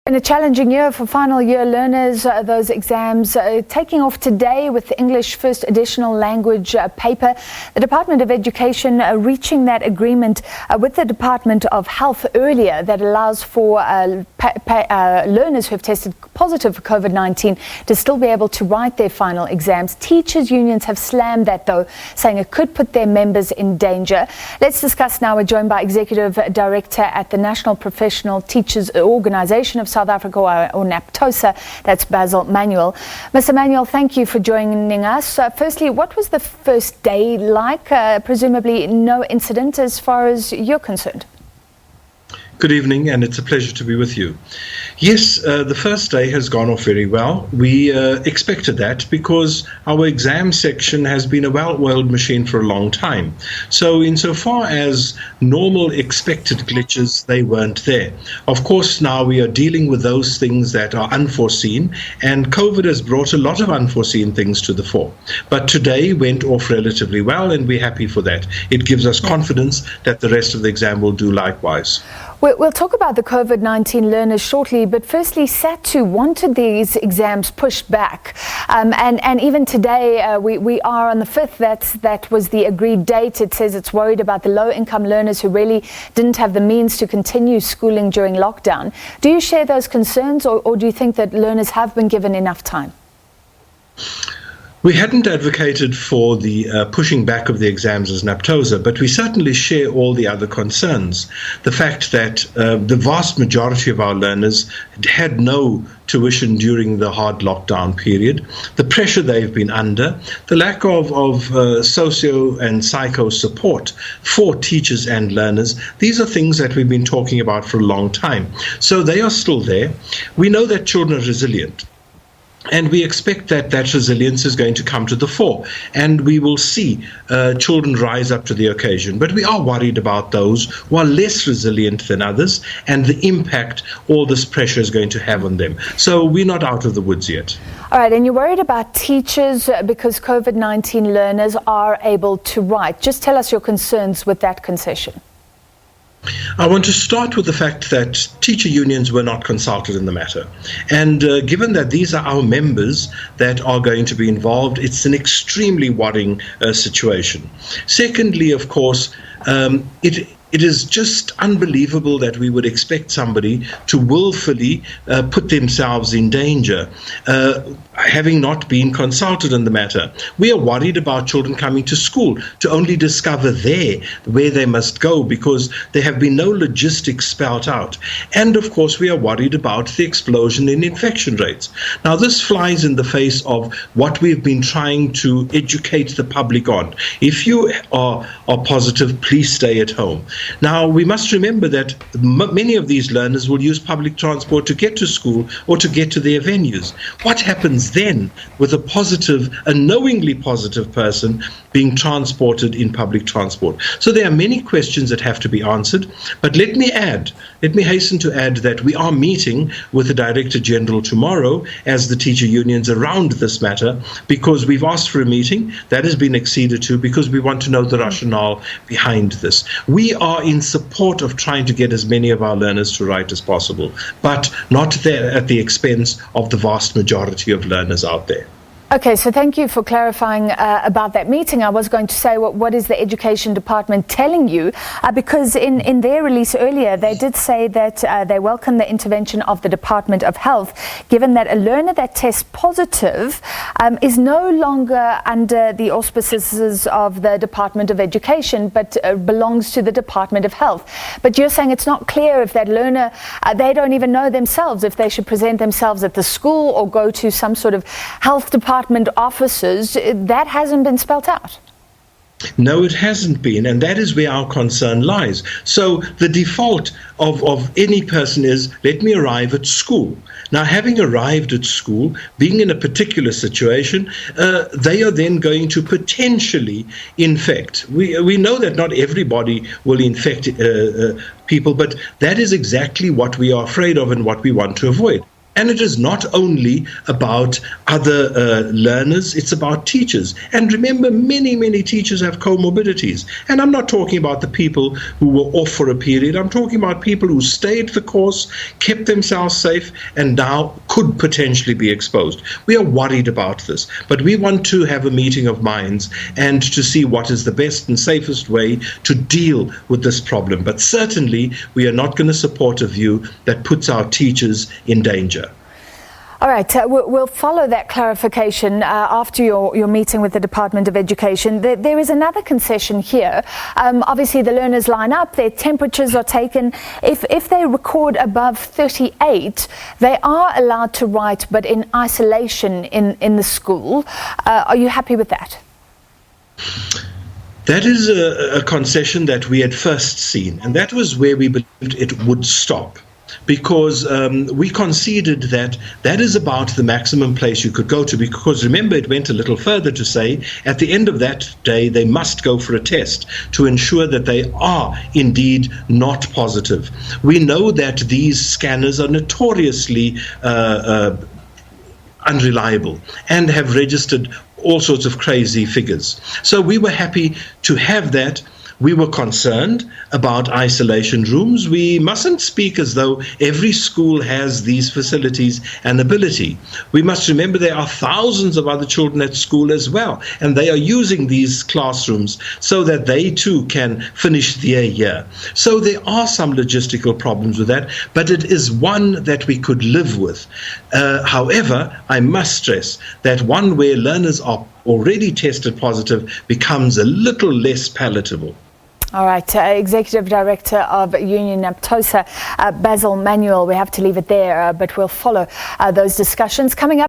In a challenging year for final year learners, those exams taking off today with the English First Additional Language paper. The Department of Education reaching that agreement with the Department of Health earlier that allows for learners who have tested positive for COVID-19 to still be able to write their final exams. Teachers' unions have slammed that though, saying it could put their members in danger. Let's discuss now. We're joined by Executive Director at the National Professional Teachers Organisation of South Africa, or NAPTOSA, that's Basil Manuel. Mr. Manuel, thank you for joining us. Firstly, what was the first day like? Presumably no incident as far as you're concerned. Good evening, and it's a pleasure to be with you. Yes, the first day has gone off very well. We expected that because our exam section has been a well-oiled machine for a long time. So insofar as normal expected glitches, they weren't there. Of course, now we are dealing with those things that are unforeseen, and COVID has brought a lot of unforeseen things to the fore. But today went off relatively well, and we're happy for that. It gives us confidence that the rest of the exam will do likewise. We'll talk about the COVID-19 learners shortly, but firstly, SAT2 wanted these exams pushed back. And even today, we are on the 5th, that was the agreed date. It says it's worried about the low-income learners who really didn't have the means to continue schooling during lockdown. Do you share those concerns, or do you think that learners have been given enough time? We hadn't advocated for the pushing back of the exams as NAPTOSA, but we certainly share all the other concerns. The fact that the vast majority of our learners had no tuition during the hard lockdown period, the pressure they've been under, the lack of socio and psycho support for teachers and learners. These are things that we've been talking about for a long time. So they are still there. We know that children are resilient. And we expect that that resilience is going to come to the fore, and we will see children rise up to the occasion. But we are worried about those who are less resilient than others and the impact all this pressure is going to have on them. So we're not out of the woods yet. All right, and you're worried about teachers because COVID-19 learners are able to write. Just tell us your concerns with that concession. I want to start with the fact that teacher unions were not consulted in the matter. And given that these are our members that are going to be involved, it's an extremely worrying situation. Secondly, of course, it is just unbelievable that we would expect somebody to willfully put themselves in danger, having not been consulted in the matter. We are worried about children coming to school to only discover there where they must go because there have been no logistics spelled out. And of course, we are worried about the explosion in infection rates. Now, this flies in the face of what we've been trying to educate the public on. If you are positive, please stay at home. Now, we must remember that many of these learners will use public transport to get to school or to get to their venues. What happens then with a knowingly positive person being transported in public transport? So there are many questions that have to be answered. But let me hasten to add that we are meeting with the Director General tomorrow as the teacher unions around this matter, because we've asked for a meeting that has been acceded to because we want to know the rationale behind this. We are in support of trying to get as many of our learners to write as possible, but not there at the expense of the vast majority of learners out there. Okay, so thank you for clarifying about that meeting. I was going to say, what is the Education Department telling you? Because in their release earlier, they did say that they welcome the intervention of the Department of Health, given that a learner that tests positive is no longer under the auspices of the Department of Education, but belongs to the Department of Health. But you're saying it's not clear if that learner, they don't even know themselves if they should present themselves at the school or go to some sort of health department officers. That hasn't been spelt out. No, it hasn't been, and that is where our concern lies. So the default of any person is, let me arrive at school. Now, having arrived at school, being in a particular situation, they are then going to potentially infect. We know that not everybody will infect people, but that is exactly what we are afraid of and what we want to avoid. And it is not only about other learners, it's about teachers. And remember, many teachers have comorbidities. And I'm not talking about the people who were off for a period. I'm talking about people who stayed the course, kept themselves safe, and now could potentially be exposed. We are worried about this, but we want to have a meeting of minds and to see what is the best and safest way to deal with this problem. But certainly, we are not going to support a view that puts our teachers in danger. All right, we'll follow that clarification after your meeting with the Department of Education. There is another concession here. Obviously, the learners line up, their temperatures are taken. If they record above 38, they are allowed to write, but in isolation in the school. Are you happy with that? That is a concession that we had first seen, and that was where we believed it would stop. Because we conceded that that is about the maximum place you could go to, because remember, it went a little further to say at the end of that day they must go for a test to ensure that they are indeed not positive. We know that these scanners are notoriously unreliable and have registered all sorts of crazy figures. So we were happy to have that. We were concerned about isolation rooms. We mustn't speak as though every school has these facilities and ability. We must remember there are thousands of other children at school as well, and they are using these classrooms so that they too can finish their year. So there are some logistical problems with that, but it is one that we could live with. However, I must stress that one where learners are already tested positive becomes a little less palatable. All right, Executive Director of Union NAPTOSA, Basil Manuel, we have to leave it there, but we'll follow those discussions. Coming up.